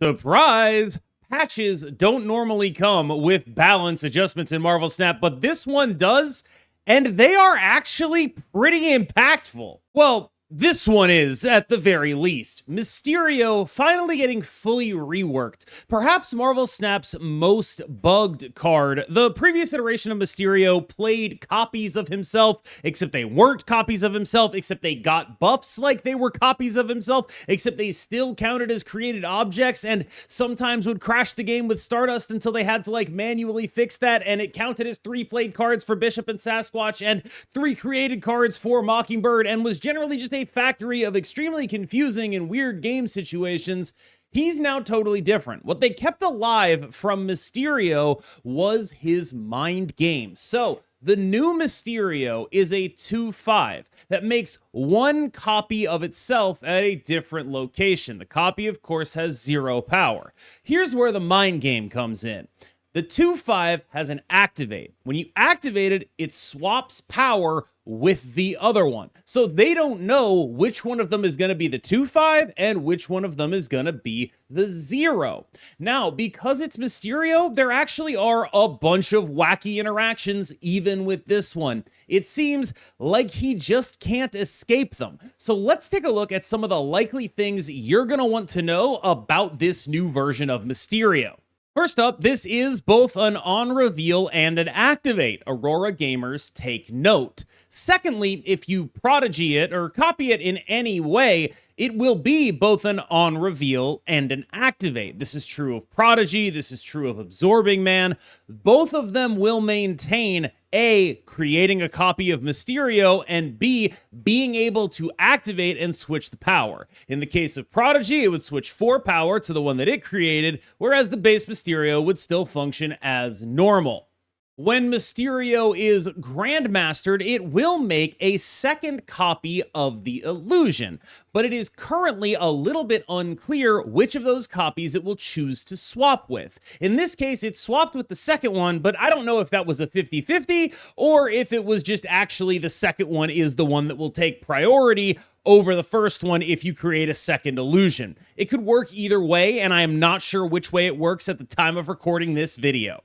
Surprise! Patches don't normally come with balance adjustments in Marvel Snap, but this one does, and they are actually pretty impactful. Well, this one is, at the very least. Mysterio finally getting fully reworked. Perhaps Marvel Snap's most bugged card. The previous iteration of Mysterio played copies of himself, except they weren't copies of himself, except they got buffs like they were copies of himself, except they still counted as created objects, and sometimes would crash the game with Stardust until they had to manually fix that, and it counted as 3 played cards for Bishop and Sasquatch, and 3 created cards for Mockingbird, and was generally just a factory of extremely confusing and weird game situations. He's now totally different. What they kept alive from Mysterio was his mind game. So the new Mysterio is a 2/5 that makes 1 copy of itself at a different location. The copy, of course, has 0 power. Here's where the mind game comes in. The 2/5 has an activate. When you activate it, it swaps power with the other one. So they don't know which one of them is going to be the 2/5 and which one of them is going to be the 0. Now, because it's Mysterio, there actually are a bunch of wacky interactions even with this one. It seems like he just can't escape them. So let's take a look at some of the likely things you're going to want to know about this new version of Mysterio. First up, this is both an on-reveal and an activate. Aurora gamers take note. Secondly, if you prodigy it or copy it in any way, it will be both an on-reveal and an activate. This is true of Prodigy, this is true of Absorbing Man. Both of them will maintain A, creating a copy of Mysterio, and B, being able to activate and switch the power. In the case of Prodigy, it would switch 4 power to the one that it created, whereas the base Mysterio would still function as normal. When Mysterio is Grandmastered, it will make a second copy of the illusion, but it is currently a little bit unclear which of those copies it will choose to swap with. In this case, it swapped with the second one, but I don't know if that was a 50-50 or if it was just actually the second one is the one that will take priority over the first one if you create a second illusion. It could work either way, and I am not sure which way it works at the time of recording this video.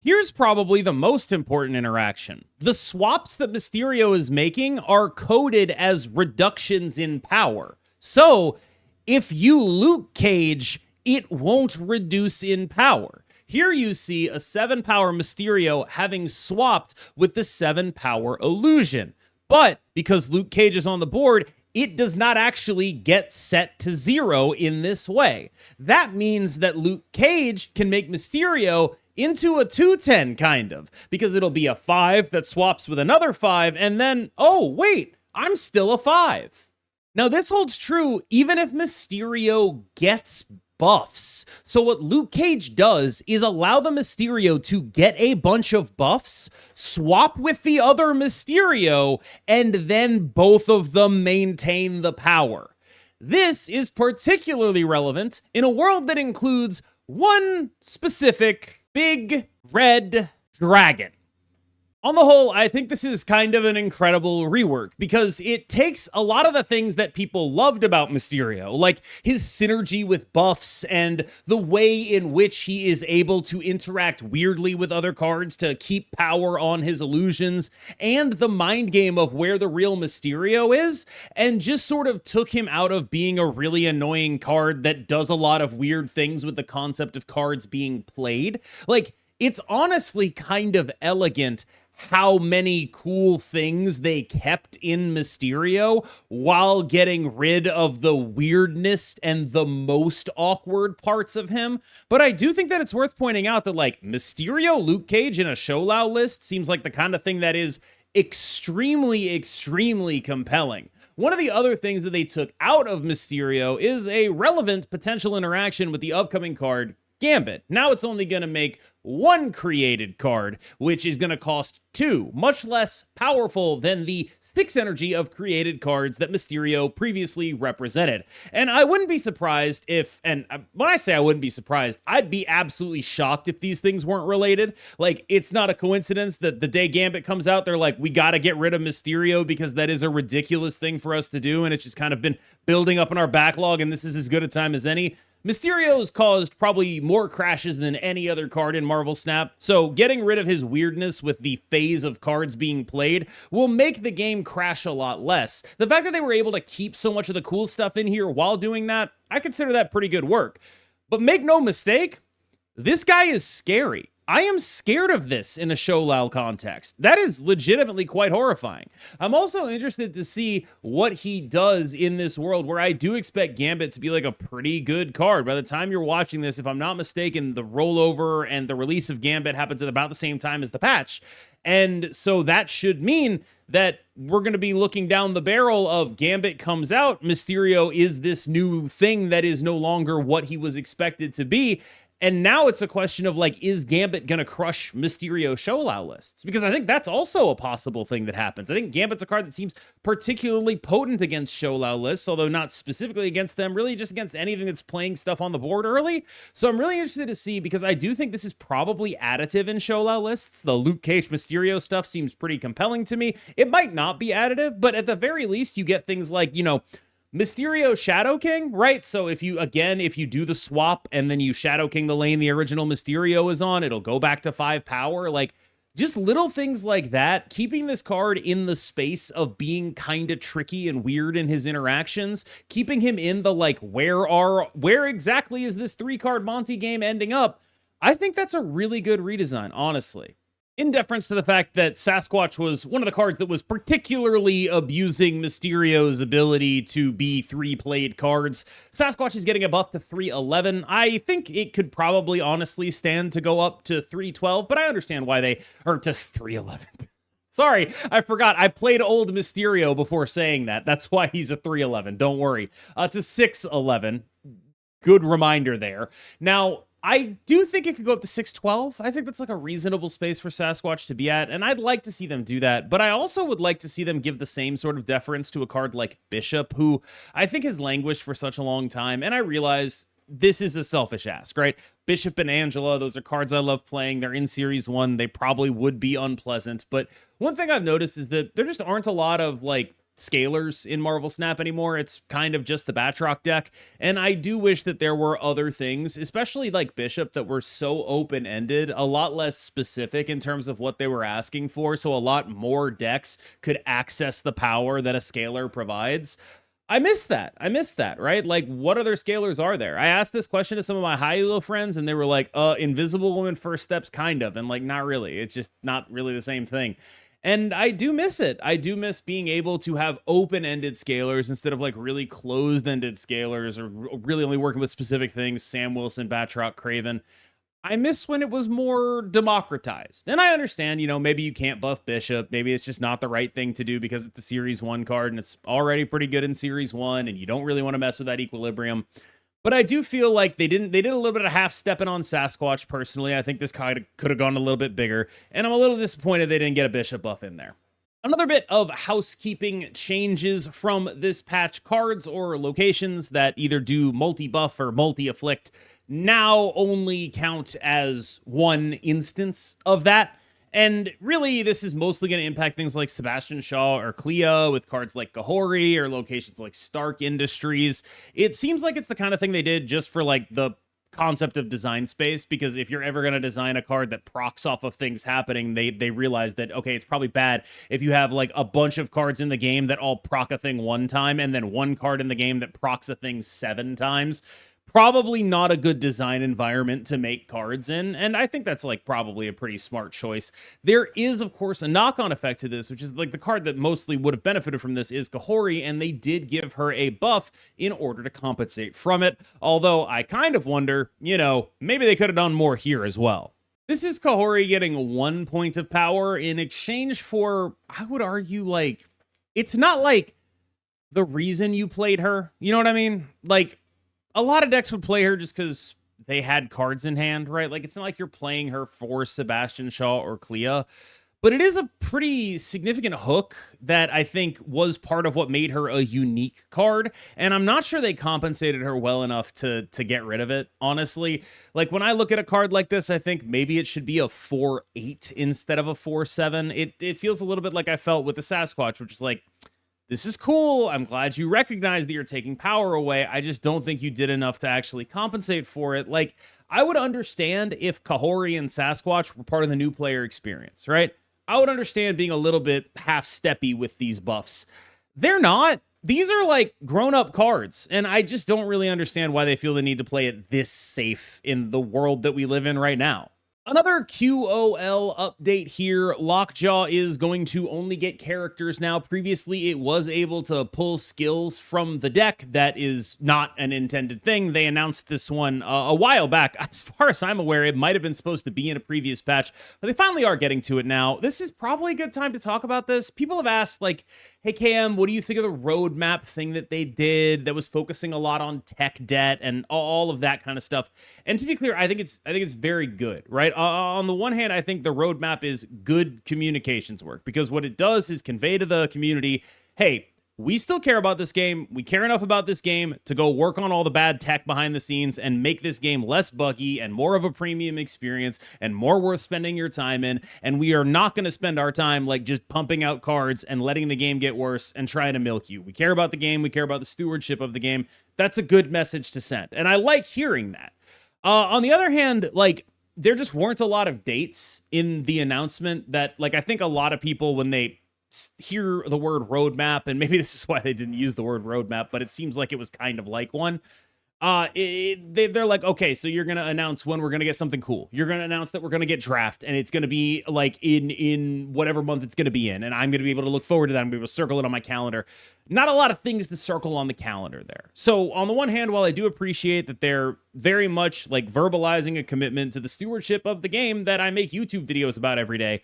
Here's probably the most important interaction. The swaps that Mysterio is making are coded as reductions in power. So, if you Luke Cage, it won't reduce in power. Here you see a 7 power Mysterio having swapped with the 7 power illusion. But because Luke Cage is on the board, it does not actually get set to 0 in this way. That means that Luke Cage can make Mysterio into a 2/10 kind of, because it'll be a 5 that swaps with another 5, and then, oh, wait, I'm still a 5. Now, this holds true even if Mysterio gets buffs. So what Luke Cage does is allow the Mysterio to get a bunch of buffs, swap with the other Mysterio, and then both of them maintain the power. This is particularly relevant in a world that includes one specific big red dragon. On the whole, I think this is kind of an incredible rework because it takes a lot of the things that people loved about Mysterio, like his synergy with buffs and the way in which he is able to interact weirdly with other cards to keep power on his illusions, and the mind game of where the real Mysterio is, and just sort of took him out of being a really annoying card that does a lot of weird things with the concept of cards being played. It's honestly kind of elegant how many cool things they kept in Mysterio while getting rid of the weirdness and the most awkward parts of him. But I do think that it's worth pointing out that Mysterio Luke Cage in a Sholau list seems like the kind of thing that is extremely, extremely compelling. One of the other things that they took out of Mysterio is a relevant potential interaction with the upcoming card Gambit. Now it's only going to make 1 created card, which is going to cost 2, much less powerful than the 6 energy of created cards that Mysterio previously represented. And I wouldn't be surprised if, and when I say I wouldn't be surprised, I'd be absolutely shocked if these things weren't related. It's not a coincidence that the day Gambit comes out, they're like, we got to get rid of Mysterio because that is a ridiculous thing for us to do, and it's just kind of been building up in our backlog, and this is as good a time as any. Mysterio's caused probably more crashes than any other card in Marvel Snap, so getting rid of his weirdness with the phase of cards being played will make the game crash a lot less. The fact that they were able to keep so much of the cool stuff in here while doing that, I consider that pretty good work. But make no mistake, this guy is scary. I am scared of this in a Sholal context. That is legitimately quite horrifying. I'm also interested to see what he does in this world, where I do expect Gambit to be like a pretty good card. By the time you're watching this, if I'm not mistaken, the rollover and the release of Gambit happens at about the same time as the patch. And so that should mean that we're going to be looking down the barrel of Gambit comes out, Mysterio is this new thing that is no longer what he was expected to be. And now it's a question of, like, is Gambit going to crush Mysterio Sholal lists? Because I think that's also a possible thing that happens. I think Gambit's a card that seems particularly potent against Sholal lists, although not specifically against them, really just against anything that's playing stuff on the board early. So I'm really interested to see, because I do think this is probably additive in Sholal lists. The Luke Cage Mysterio stuff seems pretty compelling to me. It might not be additive, but at the very least, you get things like, you know, Mysterio Shadow King, right? So if you do the swap and then you Shadow King the lane the original Mysterio is on, it'll go back to 5 power. Like, just little things like that, keeping this card in the space of being kind of tricky and weird in his interactions, keeping him in the, like, where exactly is this 3-card Monty game ending up? I think that's a really good redesign, honestly. In deference to the fact that Sasquatch was one of the cards that was particularly abusing Mysterio's ability to be 3-played cards, Sasquatch is getting a buff to 311. I think it could probably honestly stand to go up to 312, but I understand why or to 311. Sorry, I forgot. I played old Mysterio before saying that. That's why he's a 311. Don't worry. To 611. Good reminder there. Now, I do think it could go up to 612. I think that's like a reasonable space for Sasquatch to be at, and I'd like to see them do that, but I also would like to see them give the same sort of deference to a card like Bishop, who I think has languished for such a long time, and I realize this is a selfish ask, right? Bishop and Angela, those are cards I love playing. They're in Series 1. They probably would be unpleasant, but one thing I've noticed is that there just aren't a lot of, like, scalers in Marvel Snap anymore. It's kind of just the Batroc deck, and I do wish that there were other things, especially like Bishop, that were so open-ended, a lot less specific in terms of what they were asking for, so a lot more decks could access the power that a scaler provides. I miss that, right? Like, what other scalers are there? I asked this question to some of my high elo friends, and they were like, Invisible Woman First Steps, kind of, and like, not really. It's just not really the same thing. And I do miss it. I do miss being able to have open-ended scalers instead of like really closed-ended scalers, or really only working with specific things. Sam Wilson, Batroc, Craven. I miss when it was more democratized. And I understand, you know, maybe you can't buff Bishop. Maybe it's just not the right thing to do because it's a Series 1 card and it's already pretty good in Series 1 and you don't really want to mess with that equilibrium. But I do feel like they did a little bit of half-stepping on Sasquatch, personally. I think this card could have gone a little bit bigger, and I'm a little disappointed they didn't get a Bishop buff in there. Another bit of housekeeping changes from this patch: cards or locations that either do multi-buff or multi-afflict now only count as one instance of that. And really, this is mostly going to impact things like Sebastian Shaw or Clea with cards like Kahori, or locations like Stark Industries. It seems like it's the kind of thing they did just for like the concept of design space, because if you're ever going to design a card that procs off of things happening, they realize that, okay, it's probably bad if you have like a bunch of cards in the game that all proc a thing one time and then one card in the game that procs a thing 7 times. Probably not a good design environment to make cards in, and I think that's like probably a pretty smart choice. There is, of course, a knock-on effect to this, which is like the card that mostly would have benefited from this is Kahori, and they did give her a buff in order to compensate from it, although I kind of wonder, you know, maybe they could have done more here as well. This is Kahori getting 1 point of power in exchange for, I would argue, like, it's not like the reason you played her, you know what I mean? Like, a lot of decks would play her just because they had cards in hand, right? Like, it's not like you're playing her for Sebastian Shaw or Clea, but it is a pretty significant hook that I think was part of what made her a unique card, and I'm not sure they compensated her well enough to get rid of it, honestly. Like, when I look at a card like this, I think maybe it should be a 4-8 instead of a 4-7. It feels a little bit like I felt with the Sasquatch, which is like, this is cool. I'm glad you recognize that you're taking power away. I just don't think you did enough to actually compensate for it. Like, I would understand if Kahori and Sasquatch were part of the new player experience, right? I would understand being a little bit half-steppy with these buffs. They're not. These are like grown-up cards, and I just don't really understand why they feel the need to play it this safe in the world that we live in right now. Another QOL update here. Lockjaw is going to only get characters now. Previously, it was able to pull skills from the deck. That is not an intended thing. They announced this one a while back. As far as I'm aware, it might have been supposed to be in a previous patch, but they finally are getting to it now. This is probably a good time to talk about this. People have asked, like, hey, KM, what do you think of the roadmap thing that they did that was focusing a lot on tech debt and all of that kind of stuff? And to be clear, I think it's very good, right? On the one hand, I think the roadmap is good communications work, because what it does is convey to the community, hey, we still care about this game. We care enough about this game to go work on all the bad tech behind the scenes and make this game less buggy and more of a premium experience and more worth spending your time in. And we are not going to spend our time like just pumping out cards and letting the game get worse and trying to milk you. We care about the game. We care about the stewardship of the game. That's a good message to send. And I like hearing that. On the other hand, like, there just weren't a lot of dates in the announcement that, like, I think a lot of people, when they hear the word roadmap, and maybe this is why they didn't use the word roadmap, but it seems like it was kind of like one. They're like, okay, so you're gonna announce when we're gonna get something cool. You're gonna announce that we're gonna get draft, and it's gonna be like in whatever month it's gonna be in, and I'm gonna be able to look forward to that. I'm gonna be able to circle it on my calendar. Not a lot of things to circle on the calendar there. So on the one hand, while I do appreciate that they're very much like verbalizing a commitment to the stewardship of the game that I make YouTube videos about every day,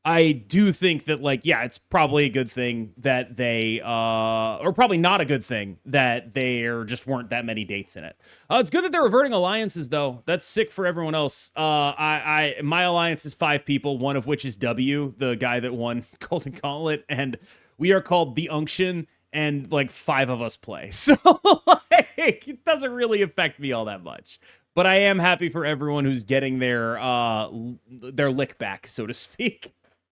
I do think that, like, yeah, it's probably a good thing that they, or probably not a good thing that there just weren't that many dates in it. It's good that they're reverting alliances, though. That's sick for everyone else. My alliance is 5 people, one of which is W, the guy that won Golden Gauntlet, and we are called the Unction, and like 5 of us play. So like, it doesn't really affect me all that much. But I am happy for everyone who's getting their lick back, so to speak.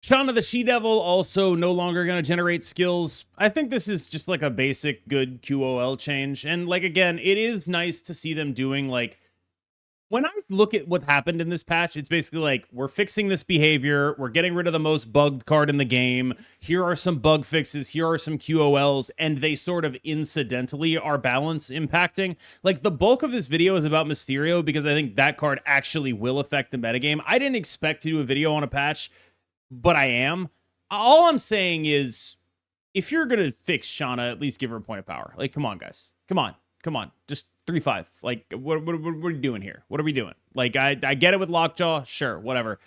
Shauna the She-Devil also no longer going to generate skills. I think this is just like a basic good QOL change. And like, again, it is nice to see them doing, like, when I look at what happened in this patch, it's basically like, we're fixing this behavior. We're getting rid of the most bugged card in the game. Here are some bug fixes. Here are some QOLs. And they sort of incidentally are balance impacting. Like, the bulk of this video is about Mysterio, because I think that card actually will affect the metagame. I didn't expect to do a video on a patch, but I am. All I'm saying is, if you're going to fix Shauna, at least give her a point of power. Like, come on, guys. Come on. Just 3-5. Like, what are we doing here? What are we doing? Like, I get it with Lockjaw. Sure, whatever.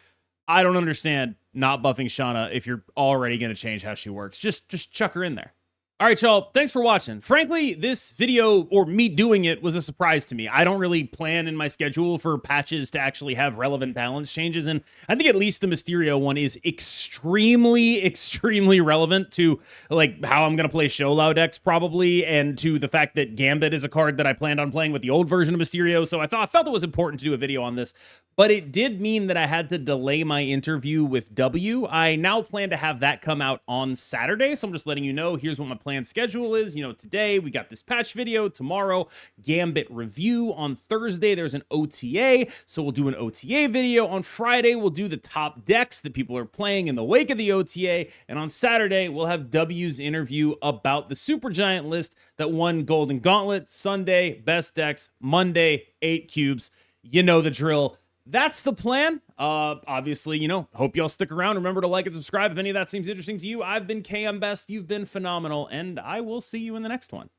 I don't understand not buffing Shauna if you're already going to change how she works. Just chuck her in there. All right, y'all, thanks for watching. Frankly, this video, or me doing it, was a surprise to me. I don't really plan in my schedule for patches to actually have relevant balance changes, and I think at least the Mysterio one is extremely, extremely relevant to, like, how I'm going to play Sholau decks, probably, and to the fact that Gambit is a card that I planned on playing with the old version of Mysterio, so I felt it was important to do a video on this. But it did mean that I had to delay my interview with W. I now plan to have that come out on Saturday, so I'm just letting you know, here's what my planned schedule is. You know, today we got this patch video, tomorrow Gambit review, on Thursday there's an OTA, so we'll do an OTA video. On Friday we'll do the top decks that people are playing in the wake of the OTA, and on Saturday we'll have W's interview about the Supergiant list that won Golden Gauntlet. Sunday, best decks. Monday, 8 cubes. You know the drill. That's the plan. Obviously, you know, hope y'all stick around. Remember to like and subscribe if any of that seems interesting to you. I've been KMBest. You've been phenomenal, and I will see you in the next one.